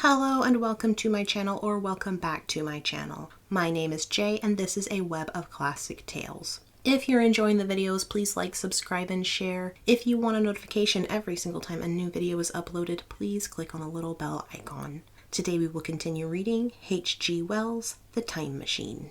Hello and welcome to my channel, or welcome back to my channel. My name is Jay and this is a web of classic tales. If you're enjoying the videos, please like, subscribe, and share. If you want a notification every single time a new video is uploaded, please click on the little bell icon. Today we will continue reading H.G. Wells' The Time Machine.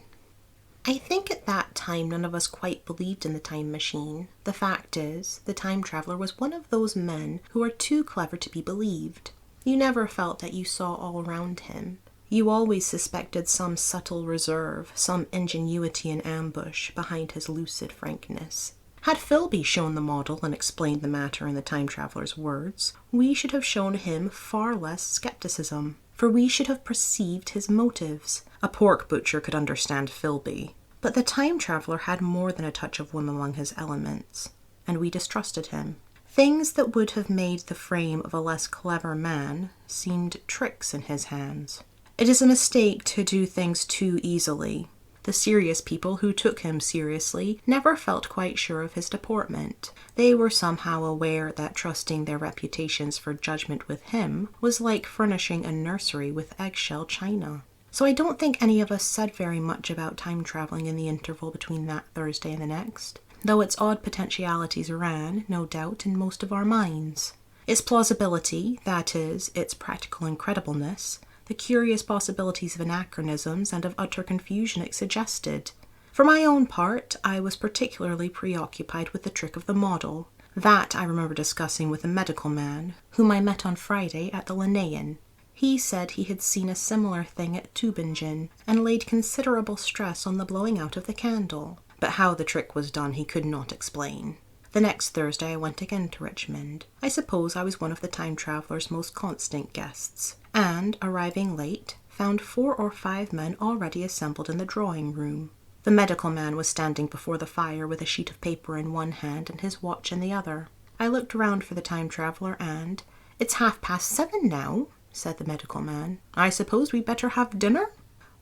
I think at that time none of us quite believed in the time machine. The fact is, the time traveler was one of those men who are too clever to be believed. You never felt that you saw all around him. You always suspected some subtle reserve, some ingenuity in ambush behind his lucid frankness. Had Philby shown the model and explained the matter in the time traveler's words, we should have shown him far less skepticism, for we should have perceived his motives. A pork butcher could understand Philby, but the time traveler had more than a touch of whim among his elements, and we distrusted him. Things that would have made the frame of a less clever man seemed tricks in his hands. It is a mistake to do things too easily. The serious people who took him seriously never felt quite sure of his deportment. They were somehow aware that trusting their reputations for judgment with him was like furnishing a nursery with eggshell china. So I don't think any of us said very much about time traveling in the interval between that Thursday and the next, though its odd potentialities ran, no doubt, in most of our minds. Its plausibility, that is, its practical incredibleness, the curious possibilities of anachronisms and of utter confusion it suggested. For my own part, I was particularly preoccupied with the trick of the model. That I remember discussing with a medical man, whom I met on Friday at the Linnaean. He said he had seen a similar thing at Tübingen, and laid considerable stress on the blowing out of the candle. But how the trick was done he could not explain. The next Thursday I went again to Richmond. I suppose I was one of the time traveller's most constant guests, and, arriving late, found 4 or 5 men already assembled in the drawing-room. The medical man was standing before the fire with a sheet of paper in one hand and his watch in the other. I looked round for the time traveller and, "It's 7:30 now," said the medical man. "I suppose we'd better have dinner?"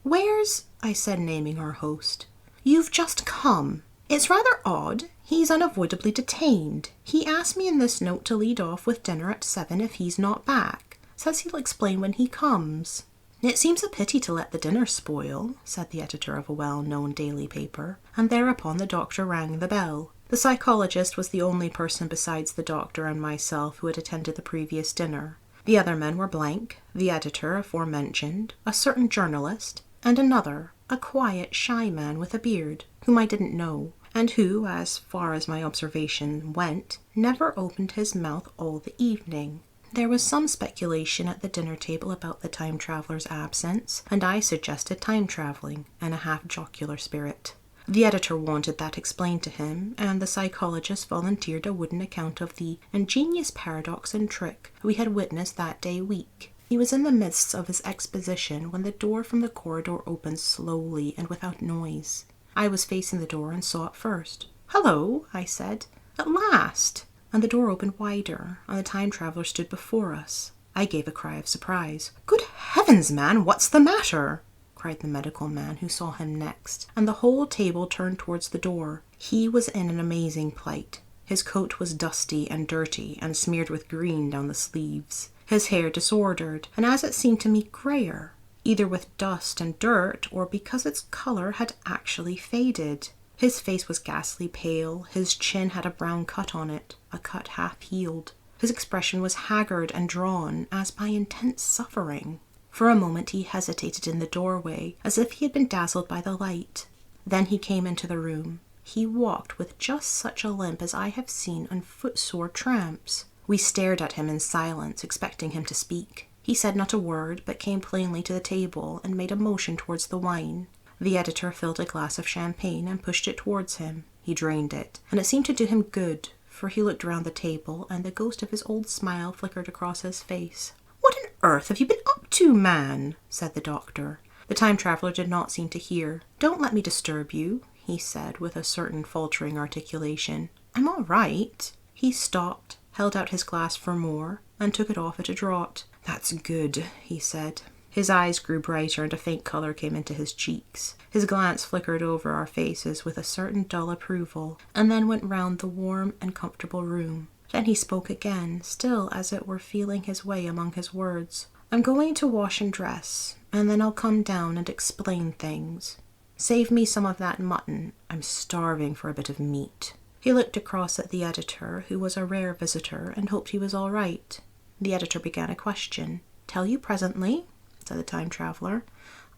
"Where's—" I said, naming our host. "You've just come. It's rather odd. He's unavoidably detained. He asked me in this note to lead off with dinner at 7 if he's not back. Says he'll explain when he comes." "It seems a pity to let the dinner spoil," said the editor of a well-known daily paper, and thereupon the doctor rang the bell. The psychologist was the only person besides the doctor and myself who had attended the previous dinner. The other men were Blank, the editor aforementioned, a certain journalist, and another, a quiet, shy man with a beard, whom I didn't know, and who, as far as my observation went, never opened his mouth all the evening. There was some speculation at the dinner table about the time traveller's absence, and I suggested time travelling, in a half-jocular spirit. The editor wanted that explained to him, and the psychologist volunteered a wooden account of the ingenious paradox and trick we had witnessed that day week. He was in the midst of his exposition when the door from the corridor opened slowly and without noise. I was facing the door and saw it first. "Hello," I said. "At last!" And the door opened wider, and the time traveller stood before us. I gave a cry of surprise. "Good heavens, man, what's the matter?" cried the medical man, who saw him next, and the whole table turned towards the door. He was in an amazing plight. His coat was dusty and dirty, and smeared with green down the sleeves. His hair disordered, and as it seemed to me grayer, either with dust and dirt, or because its colour had actually faded. His face was ghastly pale, his chin had a brown cut on it, a cut half-healed. His expression was haggard and drawn, as by intense suffering. For a moment he hesitated in the doorway, as if he had been dazzled by the light. Then he came into the room. He walked with just such a limp as I have seen on footsore tramps. We stared at him in silence, expecting him to speak. He said not a word, but came plainly to the table and made a motion towards the wine. The editor filled a glass of champagne and pushed it towards him. He drained it, and it seemed to do him good, for he looked round the table, and the ghost of his old smile flickered across his face. "What on earth have you been up to, man?" said the doctor. The time traveller did not seem to hear. "Don't let me disturb you," he said, with a certain faltering articulation. "I'm all right." He stopped, held out his glass for more, and took it off at a draught. "That's good," he said. His eyes grew brighter and a faint colour came into his cheeks. His glance flickered over our faces with a certain dull approval, and then went round the warm and comfortable room. Then he spoke again, still as it were feeling his way among his words. I'm going to wash and dress, and then I'll come down and explain things. Save me some of that mutton. I'm starving for a bit of meat." He looked across at the editor, who was a rare visitor, and hoped he was all right. The editor began a question. "Tell you presently," said the time traveler.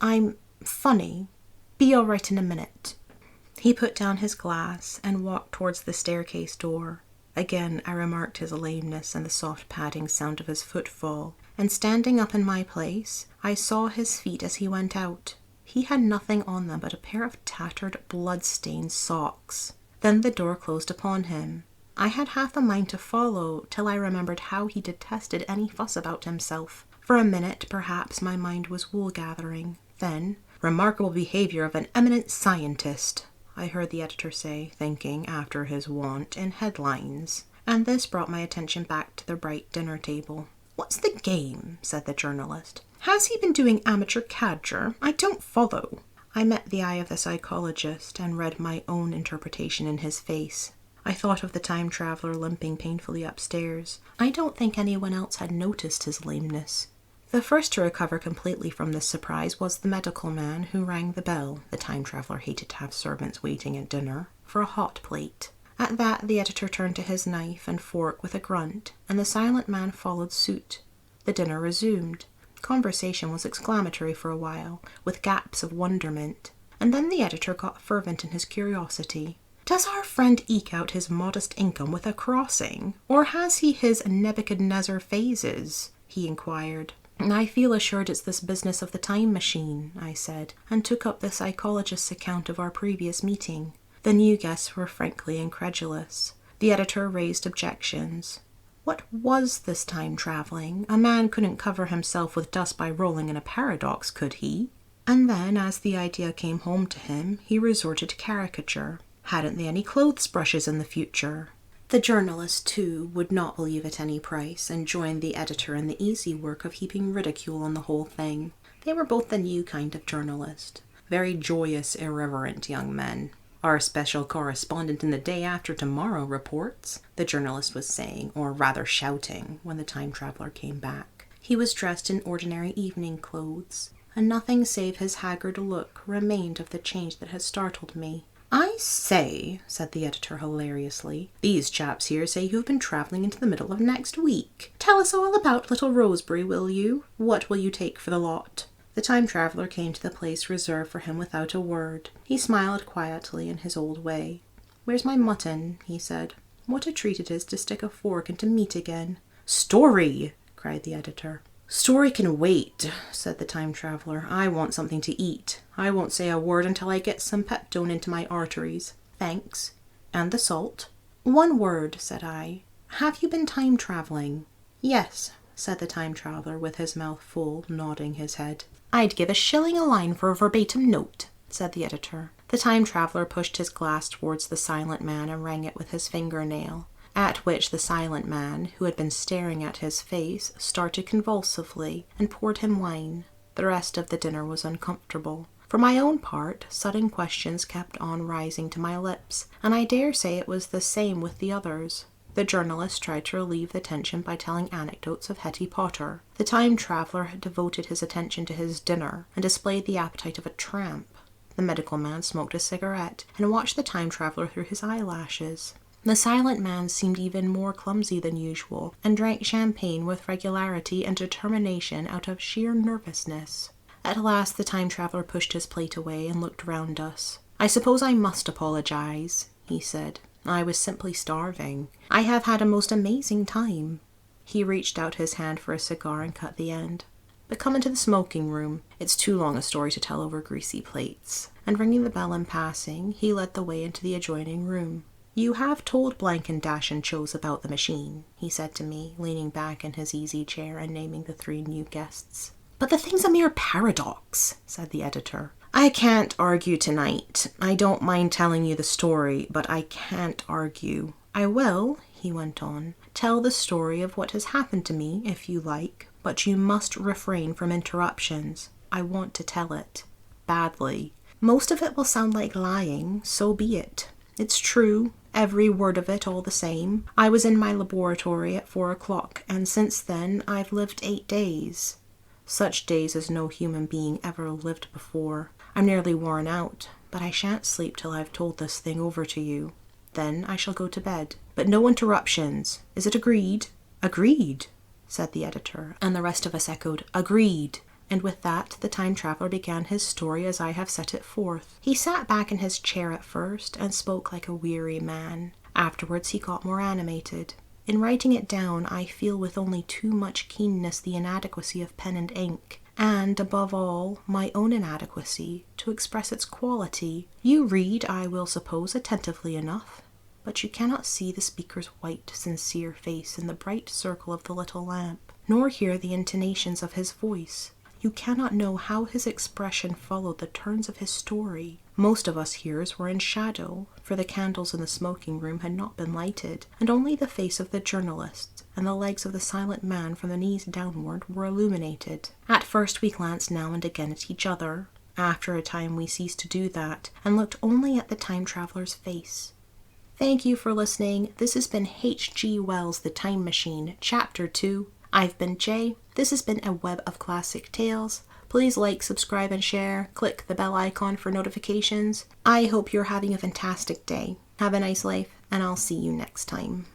"I'm funny. Be all right in a minute." He put down his glass and walked towards the staircase door. Again I remarked his lameness and the soft padding sound of his footfall, and standing up in my place, I saw his feet as he went out. He had nothing on them but a pair of tattered, blood-stained socks. Then the door closed upon him. I had half a mind to follow, till I remembered how he detested any fuss about himself. For a minute, perhaps, my mind was wool-gathering. Then, "Remarkable behaviour of an eminent scientist," I heard the editor say, thinking, after his wont, in headlines. And this brought my attention back to the bright dinner table. "What's the game?" said the journalist. "Has he been doing amateur cadger? I don't follow." I met the eye of the psychologist and read my own interpretation in his face. I thought of the time traveler limping painfully upstairs. I don't think anyone else had noticed his lameness. The first to recover completely from this surprise was the medical man who rang the bell. The time traveler hated to have servants waiting at dinner, for a hot plate. At that, the editor turned to his knife and fork with a grunt, and the silent man followed suit. The dinner resumed. Conversation was exclamatory for a while, with gaps of wonderment, and then the editor got fervent in his curiosity. "Does our friend eke out his modest income with a crossing, or has he his Nebuchadnezzar phases?" he inquired. "I feel assured it's this business of the time machine," I said, and took up the psychologist's account of our previous meeting. The new guests were frankly incredulous. The editor raised objections. What was this time travelling? A man couldn't cover himself with dust by rolling in a paradox, could he? And then, as the idea came home to him, he resorted to caricature. Hadn't they any clothes brushes in the future? The journalist, too, would not believe at any price, and joined the editor in the easy work of heaping ridicule on the whole thing. They were both the new kind of journalist. Very joyous, irreverent young men. "Our special correspondent in the Day After Tomorrow reports," the journalist was saying, or rather shouting, when the time traveler came back. He was dressed in ordinary evening clothes, and nothing save his haggard look remained of the change that had startled me. "I say," said the editor hilariously, "these chaps here say you've been travelling into the middle of next week. Tell us all about Little Rosebery, will you? What will you take for the lot?" The time traveler came to the place reserved for him without a word. He smiled quietly in his old way. "Where's my mutton?" he said. "What a treat it is to stick a fork into meat again." "Story!" cried the editor. "Story can wait," said the time traveler. "I want something to eat. I won't say a word until I get some peptone into my arteries." "Thanks. And the salt?" "One word," said I. "Have you been time travelling?" "Yes," said the time traveler with his mouth full, nodding his head. "I'd give a shilling a line for a verbatim note," said the editor. The time traveler pushed his glass towards the silent man and rang it with his fingernail, at which the silent man, who had been staring at his face, started convulsively and poured him wine. The rest of the dinner was uncomfortable. For my own part, sudden questions kept on rising to my lips, and I dare say it was the same with the others. The journalist tried to relieve the tension by telling anecdotes of Hetty Potter. The time traveler had devoted his attention to his dinner and displayed the appetite of a tramp. The medical man smoked a cigarette and watched the time traveler through his eyelashes. The silent man seemed even more clumsy than usual, and drank champagne with regularity and determination out of sheer nervousness. At last the time traveler pushed his plate away and looked round us. "I suppose I must apologize," he said. "I was simply starving. I have had a most amazing time." He reached out his hand for a cigar and cut the end. "But come into the smoking room. It's too long a story to tell over greasy plates." And ringing the bell in passing, he led the way into the adjoining room. "You have told Blank and Dash and Chose about the machine," he said to me, leaning back in his easy chair and naming the 3 new guests. "But the thing's a mere paradox," said the editor. "I can't argue tonight. I don't mind telling you the story, but I can't argue. I will," he went on, "tell the story of what has happened to me, if you like, but you must refrain from interruptions. I want to tell it. Badly. Most of it will sound like lying, so be it. It's true, every word of it all the same. I was in my laboratory at 4 o'clock, and since then I've lived 8 days. Such days as no human being ever lived before. I'm nearly worn out, but I shan't sleep till I've told this thing over to you. Then I shall go to bed. But no interruptions. Is it agreed?" "Agreed," said the editor, and the rest of us echoed, "Agreed." And with that, the time traveler began his story as I have set it forth. He sat back in his chair at first and spoke like a weary man. Afterwards he got more animated. In writing it down, I feel with only too much keenness the inadequacy of pen and ink, and, above all, my own inadequacy to express its quality. You read, I will suppose, attentively enough, but you cannot see the speaker's white, sincere face in the bright circle of the little lamp, nor hear the intonations of his voice. You cannot know how his expression followed the turns of his story. Most of us hearers were in shadow, for the candles in the smoking room had not been lighted, and only the face of the journalist and the legs of the silent man from the knees downward were illuminated. At first we glanced now and again at each other. After a time we ceased to do that, and looked only at the time traveler's face. Thank you for listening. This has been H.G. Wells' The Time Machine, Chapter 2. I've been Jay. This has been a Web of Classic Tales. Please like, subscribe, and share. Click the bell icon for notifications. I hope you're having a fantastic day. Have a nice life, and I'll see you next time.